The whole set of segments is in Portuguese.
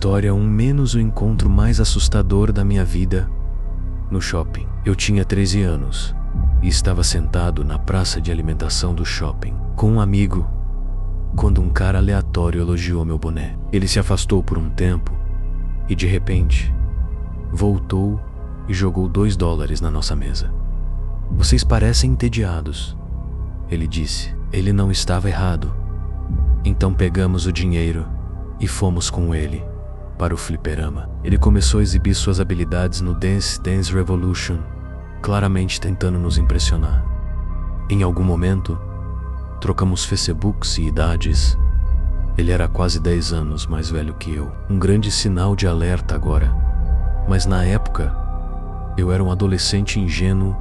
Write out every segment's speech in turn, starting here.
história 1 menos o encontro mais assustador da minha vida no shopping. Eu tinha 13 anos e estava sentado na praça de alimentação do shopping com um amigo quando um cara aleatório elogiou meu boné. Ele se afastou por um tempo e de repente voltou e jogou $2 na nossa mesa. "Vocês parecem entediados", ele disse. Ele não estava errado. Então pegamos o dinheiro e fomos com ele para o fliperama. Ele começou a exibir suas habilidades no Dance Dance Revolution, claramente tentando nos impressionar. Em algum momento, trocamos Facebooks e idades. Ele era quase 10 anos mais velho que eu. Um grande sinal de alerta agora. Mas na época, eu era um adolescente ingênuo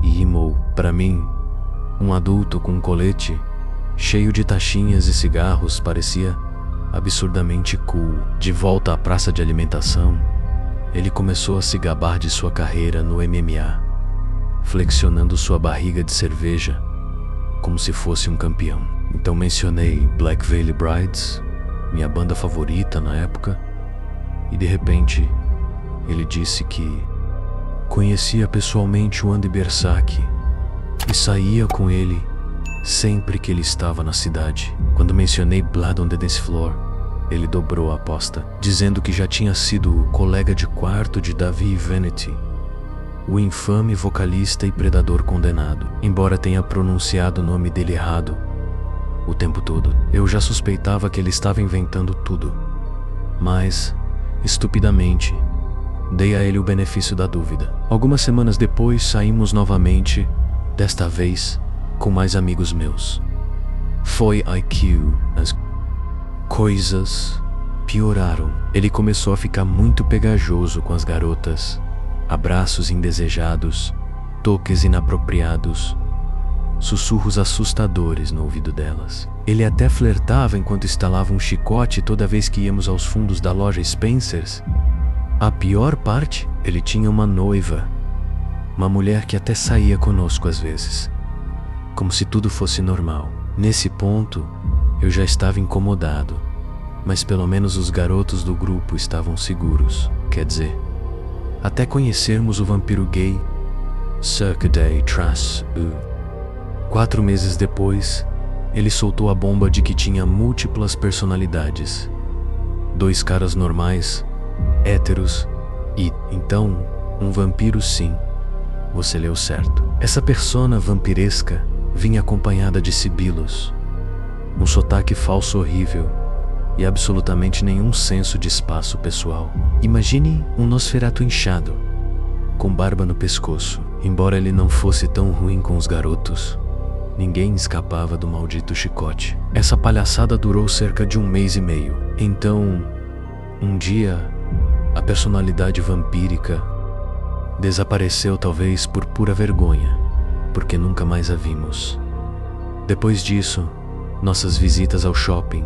e emo. Para mim, um adulto com um colete cheio de taxinhas e cigarros parecia absurdamente cool. De volta à praça de alimentação, ele começou a se gabar de sua carreira no MMA, flexionando sua barriga de cerveja como se fosse um campeão. Então mencionei Black Veil Brides, minha banda favorita na época, e de repente ele disse que conhecia pessoalmente o Andy Bersac e saía com ele sempre que ele estava na cidade. Quando mencionei Blood on the Dance Floor, ele dobrou a aposta, dizendo que já tinha sido colega de quarto de David Vanity, o infame vocalista e predador condenado, embora tenha pronunciado o nome dele errado o tempo todo. Eu já suspeitava que ele estava inventando tudo, mas, estupidamente, dei a ele o benefício da dúvida. Algumas semanas depois saímos novamente, desta vez com mais amigos meus. Foi IQ. As coisas pioraram. Ele começou a ficar muito pegajoso com as garotas. Abraços indesejados, toques inapropriados, sussurros assustadores no ouvido delas. Ele até flertava enquanto instalava um chicote toda vez que íamos aos fundos da loja Spencer's. A pior parte, ele tinha uma noiva, uma mulher que até saía conosco às vezes, como se tudo fosse normal. Nesse ponto, eu já estava incomodado, mas pelo menos os garotos do grupo estavam seguros. Quer dizer, até conhecermos o vampiro gay Cirque de Trash. 4 meses depois, ele soltou a bomba de que tinha múltiplas personalidades. 2 caras normais, héteros e, então, um vampiro. Sim, você leu certo. Essa persona vampiresca vinha acompanhada de sibilos, um sotaque falso horrível e absolutamente nenhum senso de espaço pessoal. Imagine um Nosferatu inchado, com barba no pescoço. Embora ele não fosse tão ruim com os garotos, ninguém escapava do maldito chicote. Essa palhaçada durou cerca de 1 mês e meio. Então, um dia, a personalidade vampírica desapareceu, talvez por pura vergonha, porque nunca mais a vimos. Depois disso, nossas visitas ao shopping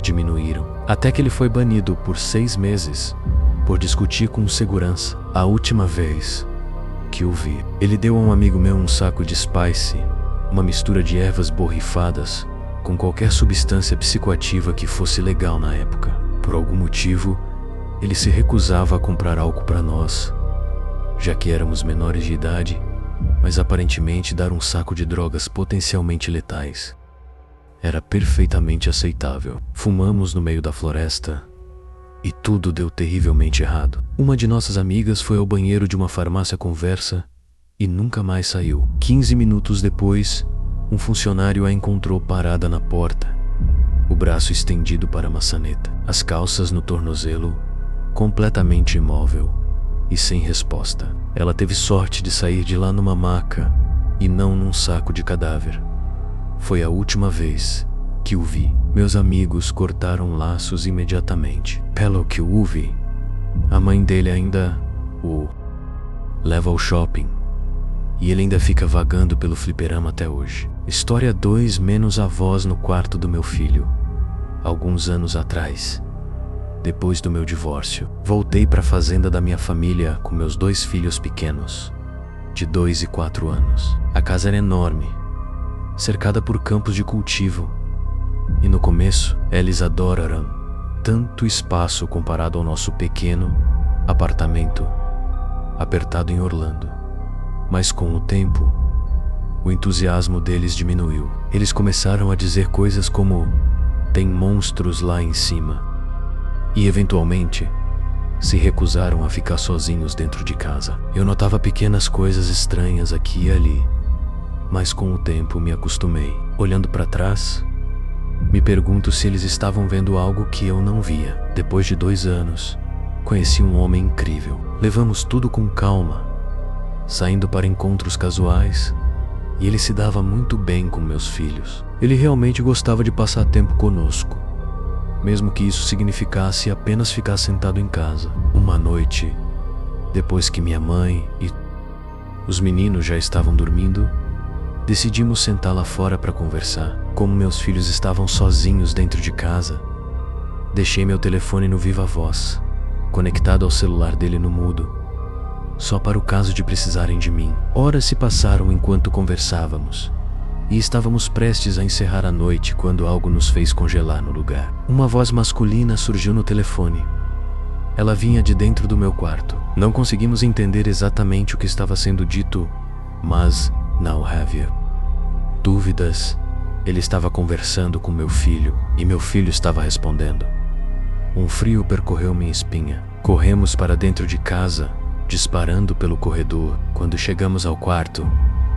diminuíram, até que ele foi banido por 6 meses por discutir com um segurança. A última vez que o vi, ele deu a um amigo meu um saco de Spice, uma mistura de ervas borrifadas com qualquer substância psicoativa que fosse legal na época. Por algum motivo, ele se recusava a comprar álcool para nós, já que éramos menores de idade, mas aparentemente dar um saco de drogas potencialmente letais era perfeitamente aceitável. Fumamos no meio da floresta e tudo deu terrivelmente errado. Uma de nossas amigas foi ao banheiro de uma farmácia conversa e nunca mais saiu. 15 minutos depois, um funcionário a encontrou parada na porta, o braço estendido para a maçaneta, as calças no tornozelo, completamente imóvel e sem resposta. Ela teve sorte de sair de lá numa maca e não num saco de cadáver. Foi a última vez que o vi. Meus amigos cortaram laços imediatamente. Pelo que o vi, a mãe dele ainda o leva ao shopping e ele ainda fica vagando pelo fliperama até hoje. História 2 menos a voz no quarto do meu filho. Alguns anos atrás, depois do meu divórcio, voltei para a fazenda da minha família com meus 2 filhos pequenos, de 2 e 4 anos. A casa era enorme, cercada por campos de cultivo, e no começo eles adoraram tanto espaço comparado ao nosso pequeno apartamento apertado em Orlando. Mas com o tempo, o entusiasmo deles diminuiu. Eles começaram a dizer coisas como "tem monstros lá em cima", e eventualmente se recusaram a ficar sozinhos dentro de casa. Eu notava pequenas coisas estranhas aqui e ali, mas com o tempo me acostumei. Olhando para trás, me pergunto se eles estavam vendo algo que eu não via. Depois de 2 anos, conheci um homem incrível. Levamos tudo com calma, saindo para encontros casuais, e ele se dava muito bem com meus filhos. Ele realmente gostava de passar tempo conosco, mesmo que isso significasse apenas ficar sentado em casa. Uma noite, depois que minha mãe e os meninos já estavam dormindo, decidimos sentar lá fora para conversar. Como meus filhos estavam sozinhos dentro de casa, deixei meu telefone no viva voz, conectado ao celular dele no mudo, só para o caso de precisarem de mim. Horas se passaram enquanto conversávamos, e estávamos prestes a encerrar a noite quando algo nos fez congelar no lugar. Uma voz masculina surgiu no telefone. Ela vinha de dentro do meu quarto. Não conseguimos entender exatamente o que estava sendo dito, mas não havia dúvidas. Ele estava conversando com meu filho, e meu filho estava respondendo. Um frio percorreu minha espinha. Corremos para dentro de casa, disparando pelo corredor. Quando chegamos ao quarto,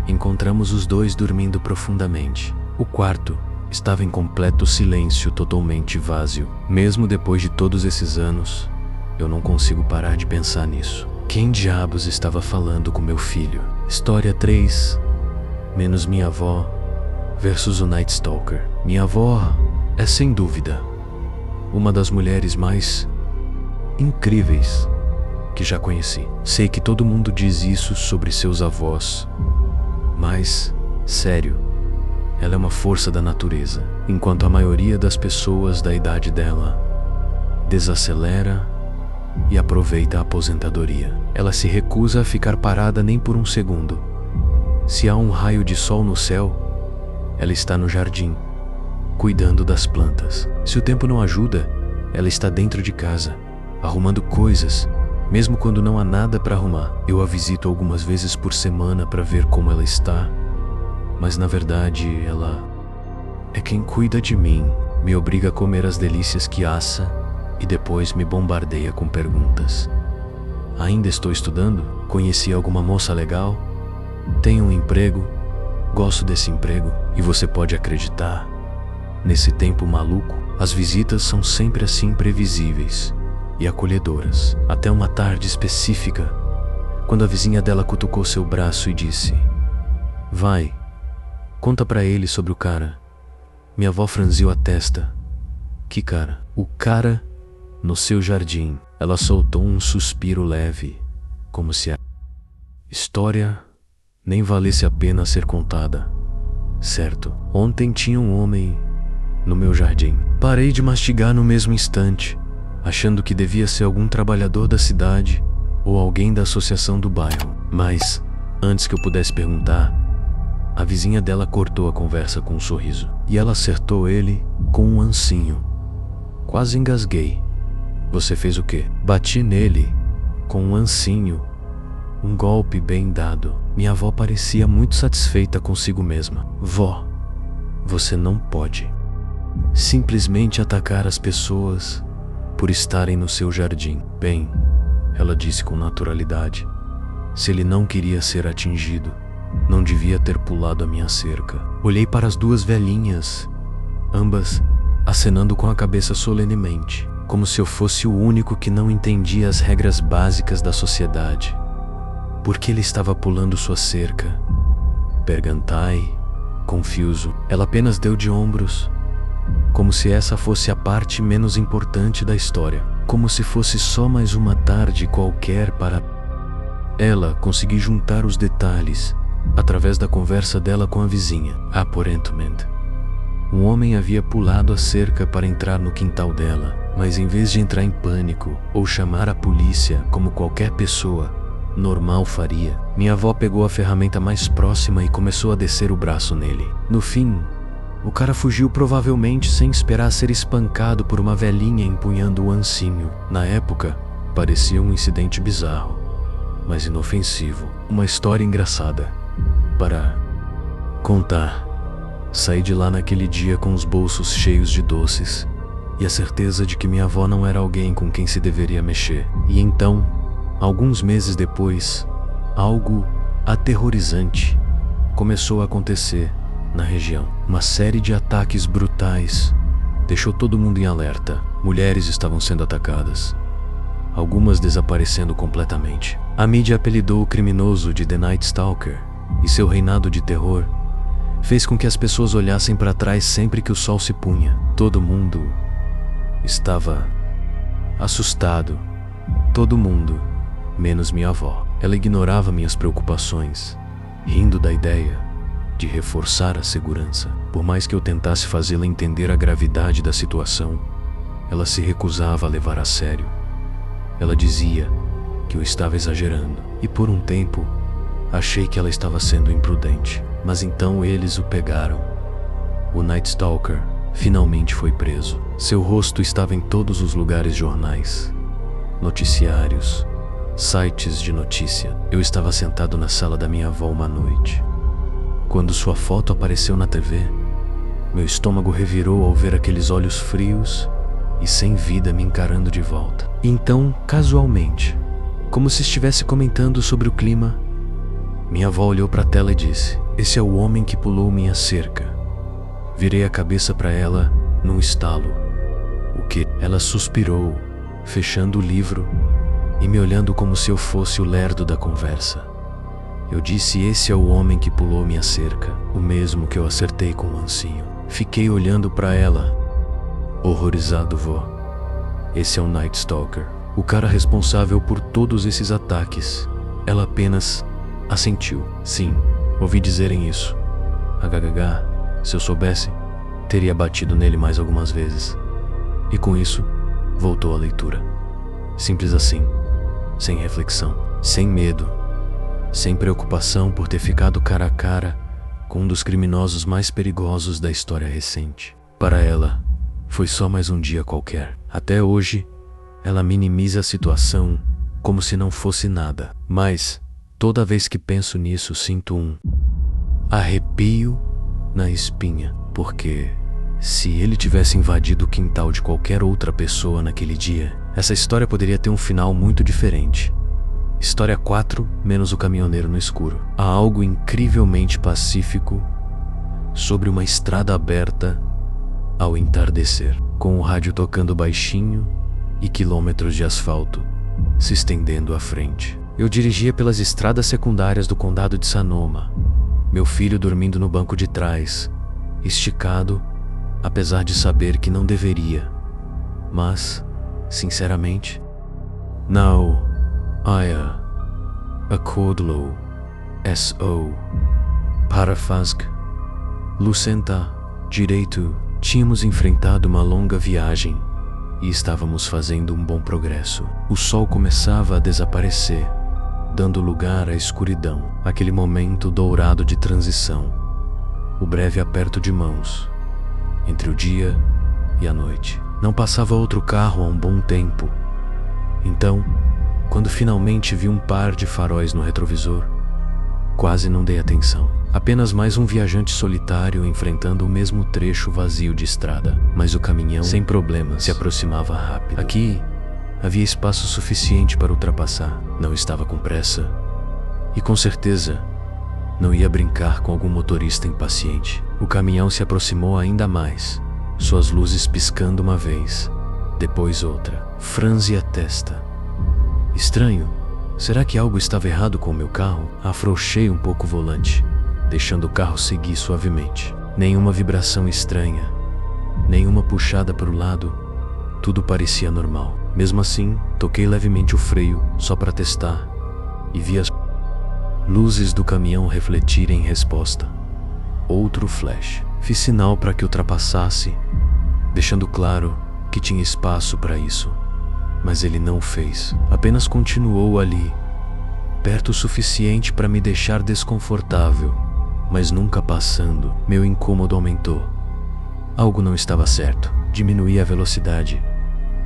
encontramos os dois dormindo profundamente. O quarto estava em completo silêncio, totalmente vazio. Mesmo depois de todos esses anos, eu não consigo parar de pensar nisso. Quem diabos estava falando com meu filho? História 3, menos minha avó versus o Night Stalker. Minha avó é, sem dúvida, uma das mulheres mais incríveis que já conheci. Sei que todo mundo diz isso sobre seus avós, mas, sério, ela é uma força da natureza. Enquanto a maioria das pessoas da idade dela desacelera e aproveita a aposentadoria, ela se recusa a ficar parada nem por um segundo. Se há um raio de sol no céu, ela está no jardim, cuidando das plantas. Se o tempo não ajuda, ela está dentro de casa, arrumando coisas, mesmo quando não há nada para arrumar. Eu a visito algumas vezes por semana para ver como ela está, mas na verdade ela é quem cuida de mim, me obriga a comer as delícias que assa e depois me bombardeia com perguntas. Ainda estou estudando? Conheci alguma moça legal? Tenho um emprego? Gosto desse emprego? E você pode acreditar, nesse tempo maluco, as visitas são sempre assim previsíveis e acolhedoras. Até uma tarde específica, quando a vizinha dela cutucou seu braço e disse: "Vai, conta pra ele sobre o cara." Minha avó franziu a testa. "Que cara?" "O cara no seu jardim." Ela soltou um suspiro leve, como se a história nem valesse a pena ser contada. "Certo, ontem tinha um homem no meu jardim." Parei de mastigar no mesmo instante, achando que devia ser algum trabalhador da cidade ou alguém da associação do bairro. Mas, antes que eu pudesse perguntar, a vizinha dela cortou a conversa com um sorriso. E ela acertou ele com um ancinho. Quase engasguei. "Você fez o quê?" "Bati nele com um ancinho. Um golpe bem dado." Minha avó parecia muito satisfeita consigo mesma. "Vó, você não pode simplesmente atacar as pessoas por estarem no seu jardim." "Bem," ela disse com naturalidade, "se ele não queria ser atingido, não devia ter pulado a minha cerca." Olhei para as duas velhinhas, ambas acenando com a cabeça solenemente, como se eu fosse o único que não entendia as regras básicas da sociedade. Por que ele estava pulando sua cerca? Perguntai, confuso. Ela apenas deu de ombros, como se essa fosse a parte menos importante da história, como se fosse só mais uma tarde qualquer para ela conseguir juntar os detalhes através da conversa dela com a vizinha. Aparentemente, um homem havia pulado a cerca para entrar no quintal dela, mas em vez de entrar em pânico ou chamar a polícia como qualquer pessoa normal faria, minha avó pegou a ferramenta mais próxima e começou a descer o braço nele. No fim, O cara fugiu provavelmente sem esperar ser espancado por uma velhinha empunhando o ancinho. Na época, parecia um incidente bizarro, mas inofensivo. Uma história engraçada para contar. Saí de lá naquele dia com os bolsos cheios de doces e a certeza de que minha avó não era alguém com quem se deveria mexer. E então, alguns meses depois, algo aterrorizante começou a acontecer na região. Uma série de ataques brutais deixou todo mundo em alerta. Mulheres estavam sendo atacadas, algumas desaparecendo completamente. A mídia apelidou o criminoso de The Night Stalker, e seu reinado de terror fez com que as pessoas olhassem para trás sempre que o sol se punha. Todo mundo estava assustado. Todo mundo, menos minha avó. Ela ignorava minhas preocupações, rindo da ideia de reforçar a segurança. Por mais que eu tentasse fazê-la entender a gravidade da situação, ela se recusava a levar a sério. Ela dizia que eu estava exagerando, e por um tempo achei que ela estava sendo imprudente. Mas então eles o pegaram. O Night Stalker finalmente foi preso. Seu rosto estava em todos os lugares: jornais, noticiários, sites de notícia. Eu estava sentado na sala da minha avó uma noite, quando sua foto apareceu na TV. Meu estômago revirou ao ver aqueles olhos frios e sem vida me encarando de volta. Então, casualmente, como se estivesse comentando sobre o clima, minha avó olhou para a tela e disse: "Esse é o homem que pulou minha cerca." Virei a cabeça para ela num estalo. "O quê?" Ela suspirou, fechando o livro e me olhando como se eu fosse o lerdo da conversa. Eu disse: "Esse é o homem que pulou minha cerca, o mesmo que eu acertei com o ancinho." Fiquei olhando para ela, horrorizado. "Vó, esse é o Night Stalker, o cara responsável por todos esses ataques." Ela apenas assentiu. "Sim, ouvi dizerem isso. HHH, se eu soubesse, teria batido nele mais algumas vezes." E com isso, voltou à leitura. Simples assim, sem reflexão, sem medo, sem preocupação por ter ficado cara a cara com um dos criminosos mais perigosos da história recente. Para ela, foi só mais um dia qualquer. Até hoje, ela minimiza a situação como se não fosse nada. Mas toda vez que penso nisso, sinto um arrepio na espinha, porque se ele tivesse invadido o quintal de qualquer outra pessoa naquele dia, essa história poderia ter um final muito diferente. História 4, menos o caminhoneiro no escuro. Há algo incrivelmente pacífico sobre uma estrada aberta ao entardecer, com o rádio tocando baixinho e quilômetros de asfalto se estendendo à frente. Eu dirigia pelas estradas secundárias do condado de Sonoma, meu filho dormindo no banco de trás, esticado, apesar de saber que não deveria. Mas, sinceramente, now a Codlow S.O. Parafasc Lucenta direito. Tínhamos enfrentado uma longa viagem e estávamos fazendo um bom progresso. O sol começava a desaparecer, dando lugar à escuridão, aquele momento dourado de transição, o breve aperto de mãos entre o dia e a noite. Não passava outro carro há um bom tempo. Então, quando finalmente vi um par de faróis no retrovisor, quase não dei atenção. Apenas mais um viajante solitário enfrentando o mesmo trecho vazio de estrada. Mas o caminhão, sem problemas, se aproximava rápido. Aqui havia espaço suficiente para ultrapassar. Não estava com pressa e, com certeza, não ia brincar com algum motorista impaciente. O caminhão se aproximou ainda mais, suas luzes piscando uma vez, depois outra. Franzi a testa. Estranho. Será que algo estava errado com o meu carro? Afrouxei um pouco o volante, deixando o carro seguir suavemente. Nenhuma vibração estranha, nenhuma puxada para o lado. Tudo parecia normal. Mesmo assim, toquei levemente o freio, só para testar, e vi as luzes do caminhão refletirem em resposta. Outro flash. Fiz sinal para que ultrapassasse, deixando claro que tinha espaço para isso. Mas ele não o fez. Apenas continuou ali, perto o suficiente para me deixar desconfortável, mas nunca passando. Meu incômodo aumentou. Algo não estava certo. Diminuí a velocidade,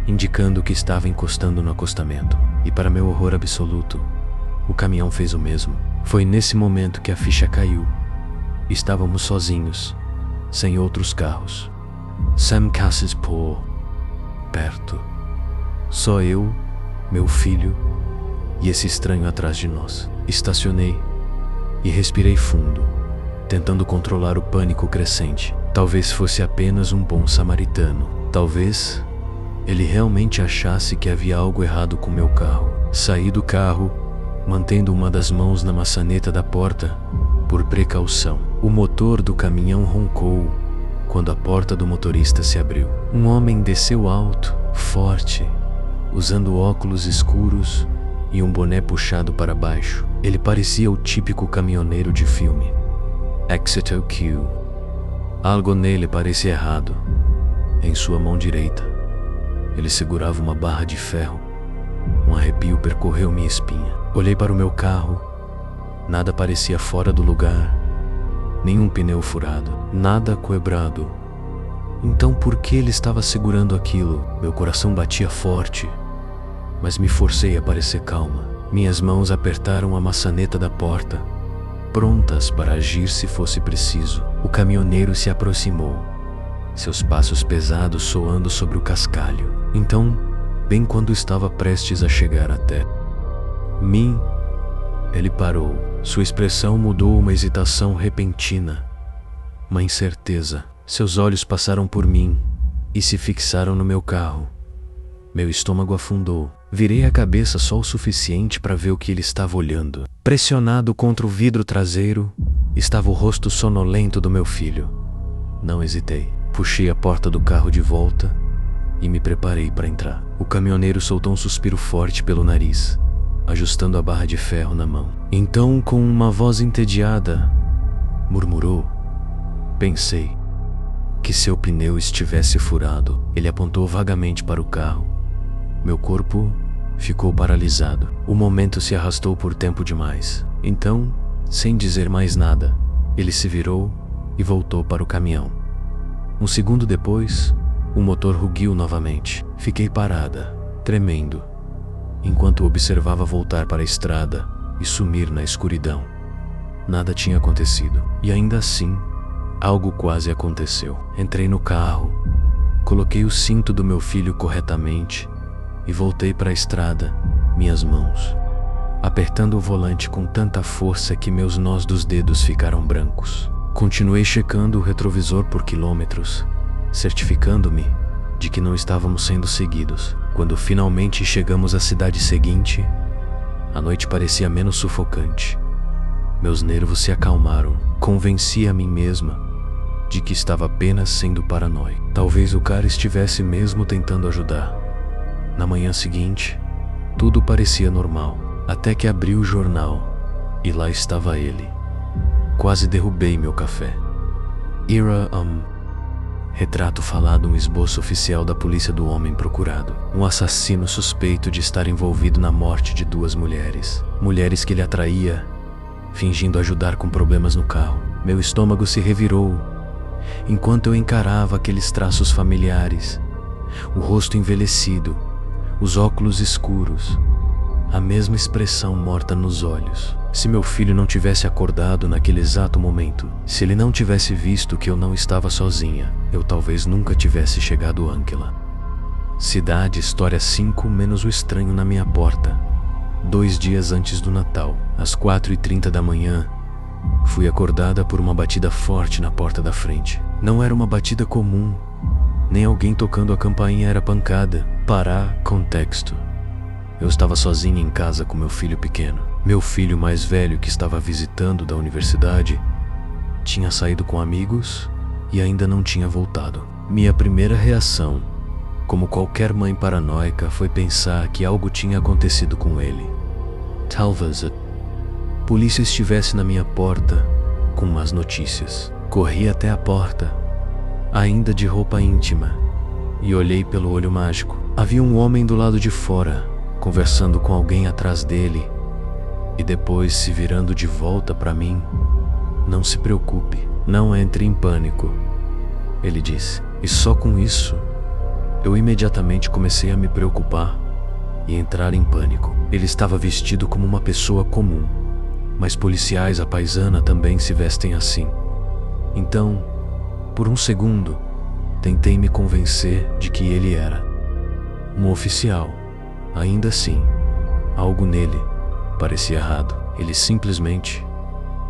indicando que estava encostando no acostamento. E para meu horror absoluto, o caminhão fez o mesmo. Foi nesse momento que a ficha caiu. Estávamos sozinhos, sem outros carros. Sam Cassis por perto. Só eu, meu filho e esse estranho atrás de nós. Estacionei e respirei fundo, tentando controlar o pânico crescente. Talvez fosse apenas um bom samaritano. Talvez ele realmente achasse que havia algo errado com meu carro. Saí do carro, mantendo uma das mãos na maçaneta da porta, por precaução. O motor do caminhão roncou quando a porta do motorista se abriu. Um homem desceu alto, forte, usando óculos escuros e um boné puxado para baixo. Ele parecia o típico caminhoneiro de filme. Exeter Q. Algo nele parecia errado. Em sua mão direita, ele segurava uma barra de ferro. Um arrepio percorreu minha espinha. Olhei para o meu carro. Nada parecia fora do lugar. Nenhum pneu furado. Nada quebrado. Então por que ele estava segurando aquilo? Meu coração batia forte, mas me forcei a parecer calma. Minhas mãos apertaram a maçaneta da porta, prontas para agir se fosse preciso. O caminhoneiro se aproximou, seus passos pesados soando sobre o cascalho. Então, bem quando estava prestes a chegar até mim, ele parou. Sua expressão mudou, uma hesitação repentina, uma incerteza. Seus olhos passaram por mim e se fixaram no meu carro. Meu estômago afundou. Virei a cabeça só o suficiente para ver o que ele estava olhando. Pressionado contra o vidro traseiro, estava o rosto sonolento do meu filho. Não hesitei. Puxei a porta do carro de volta e me preparei para entrar. O caminhoneiro soltou um suspiro forte pelo nariz, ajustando a barra de ferro na mão. Então, com uma voz entediada, murmurou: "Pensei que seu pneu estivesse furado." Ele apontou vagamente para o carro. Meu corpo ficou paralisado. O momento se arrastou por tempo demais. Então, sem dizer mais nada, ele se virou e voltou para o caminhão. Um segundo depois, o motor rugiu novamente. Fiquei parada, tremendo, enquanto observava voltar para a estrada e sumir na escuridão. Nada tinha acontecido. E ainda assim, algo quase aconteceu. Entrei no carro, coloquei o cinto do meu filho corretamente e voltei para a estrada, minhas mãos apertando o volante com tanta força que meus nós dos dedos ficaram brancos. Continuei checando o retrovisor por quilômetros, certificando-me de que não estávamos sendo seguidos. Quando finalmente chegamos à cidade seguinte, a noite parecia menos sufocante. Meus nervos se acalmaram. Convenci a mim mesma de que estava apenas sendo paranoico. Talvez o cara estivesse mesmo tentando ajudar. Na manhã seguinte, tudo parecia normal, até que abri o jornal e lá estava ele. Quase derrubei meu café. Retrato falado, um esboço oficial da polícia do homem procurado. Um assassino suspeito de estar envolvido na morte de 2 mulheres. Mulheres que ele atraía, fingindo ajudar com problemas no carro. Meu estômago se revirou enquanto eu encarava aqueles traços familiares. O rosto envelhecido, os óculos escuros, a mesma expressão morta nos olhos. Se meu filho não tivesse acordado naquele exato momento, se ele não tivesse visto que eu não estava sozinha, eu talvez nunca tivesse chegado a Ankela. Cidade, história 5 menos o estranho na minha porta. 2 dias antes do Natal, às 4h30 da manhã, fui acordada por uma batida forte na porta da frente. Não era uma batida comum, nem alguém tocando a campainha, era pancada. Para contexto, eu estava sozinha em casa com meu filho pequeno. Meu filho mais velho, que estava visitando da universidade, tinha saído com amigos e ainda não tinha voltado. Minha primeira reação, como qualquer mãe paranoica, foi pensar que algo tinha acontecido com ele. Talvez a polícia estivesse na minha porta com más notícias. Corri até a porta, ainda de roupa íntima, e olhei pelo olho mágico. Havia um homem do lado de fora, conversando com alguém atrás dele, e depois se virando de volta para mim. "Não se preocupe, não entre em pânico. ele disse. E só com isso, eu imediatamente comecei a me preocupar e entrar em pânico. Ele estava vestido como uma pessoa comum, mas policiais à paisana também se vestem assim. Então, por um segundo, tentei me convencer de que ele era um oficial. Ainda assim, algo nele parecia errado. Ele simplesmente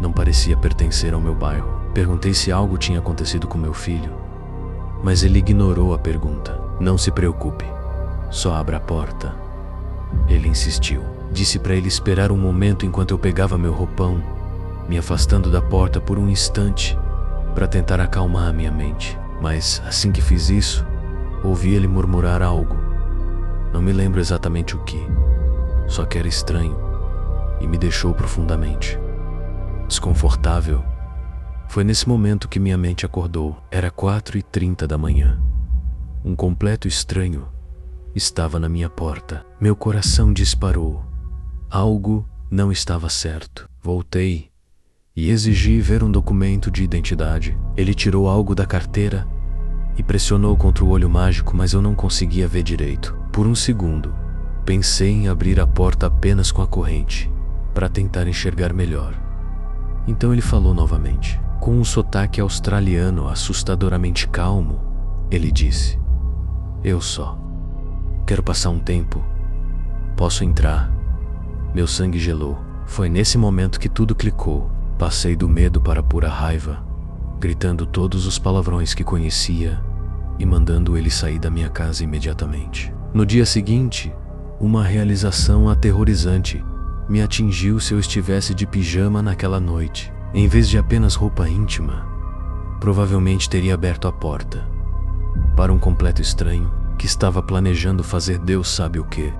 não parecia pertencer ao meu bairro. Perguntei se algo tinha acontecido com meu filho, mas ele ignorou a pergunta. Não se preocupe, só abra a porta. Ele insistiu. Disse para ele esperar um momento enquanto eu pegava meu roupão, me afastando da porta por um instante para tentar acalmar a minha mente. Mas assim que fiz isso, ouvi ele murmurar algo. Não me lembro exatamente o que, só que era estranho e me deixou profundamente desconfortável. Foi nesse momento que minha mente acordou. Era 4h30 da manhã. Um completo estranho estava na minha porta. Meu coração disparou. Algo não estava certo. Voltei e exigi ver um documento de identidade. Ele tirou algo da carteira e pressionou contra o olho mágico, mas eu não conseguia ver direito. Por um segundo, pensei em abrir a porta apenas com a corrente, para tentar enxergar melhor. Então ele falou novamente. Com um sotaque australiano assustadoramente calmo, ele disse: "Eu só quero passar um tempo. Posso entrar?" Meu sangue gelou. Foi nesse momento que tudo clicou. Passei do medo para a pura raiva, gritando todos os palavrões que conhecia e mandando ele sair da minha casa imediatamente. No dia seguinte, uma realização aterrorizante me atingiu se eu estivesse de pijama naquela noite. Em vez de apenas roupa íntima, provavelmente teria aberto a porta para um completo estranho que estava planejando fazer Deus sabe o quê.